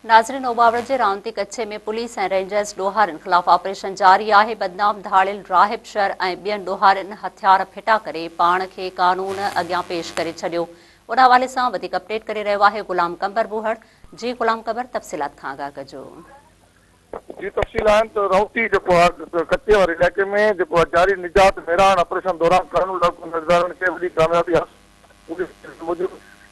नाज़रीन, ओबावड़ जे रावंती कच्छे में पुलिस ऐं रेंजर्स ॾोहारनि ख़िलाफ़ ऑपरेशन जारी आहे। बदनाम धाड़ियल राहिब शर ऐं ॿियनि ॾोहारनि हथियार फिटा करे पाण खे कानून अॻियां पेश करे छॾियो। उन हवाले सां वधीक अपडेट करे रहियो आहे ग़ुलाम कंबर बूहड़। जी ग़ुलाम कंबर, तफ़सीलात खां आगाह कजो। जी तफ़सील आहिनि त रावती जेको आहे कच्चे वारे इलाइक़े में जेको आहे जारी निजात मेरान ऑपरेशन दौरान कानून लाॻू खे वॾी कामयाबी हासिल।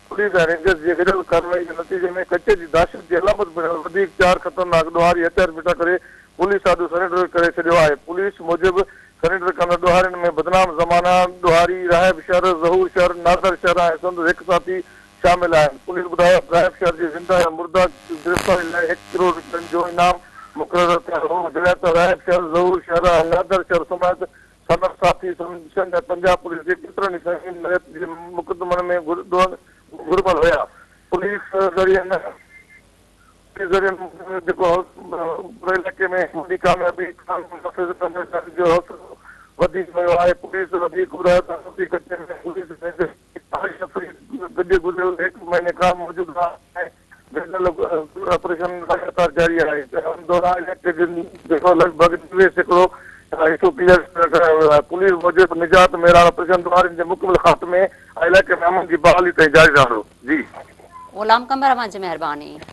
पुलिस ऐं रेंजर्स जी गॾियल कार्रवाई जे नतीजे में कच्चे जी दहशत जी अलामत वधीक 4 ख़तरनाक ॾोहारी हथियार फिटा करे पुलिस साधु सरेंडर करे छॾियो आहे। पुलिस मूजिबि सरेंडर कंदड़ ॾोहारियुनि में बदनाम ज़माना ॾोहारी, राहिब शर, ज़हूर शर, नादर शर ऐं संदसि हिकु साथी शामिल आहिनि। पुलिस ॿुधायो राहिब शर जी ज़िंदा या मुर्दा गिरफ़्तारी लाइ 1 करोड़ रुपयनि जो इनाम मुक़ररु कयो हो। जॾहिं त राहिब शर, ज़हूर शर ऐं नादर शर समेत संदसि साथी पंजाब पुलिस जे केतिरनि ई संगीन मुक़दमनि में घुर्बल हुया। पुलिस ज़रिए जेको इलाइक़े में वॾी कामयाबी जो हौसलो वधीक वियो आहे। पुलिस वधीक ॿुधायो त कच्चे में पुलिस गॾु गुज़िरियल 1 महीने खां मौजूदु आहे। ऑपरेशन लगातार जारी आहे। दौरान इलाइक़े जेको लॻभॻि 90% हिसो क्लियर करायो वियो आहे। पुलिस मूजिबि निजात मेरान ऑपरेशन ॾोहारियुनि जे मुकमल ख़ात्मे इलाइक़े में अमन जी बहाली ताईं जारी रहंदो। जी ग़ुलाम कंबर, अव्हां जी महिरबानी।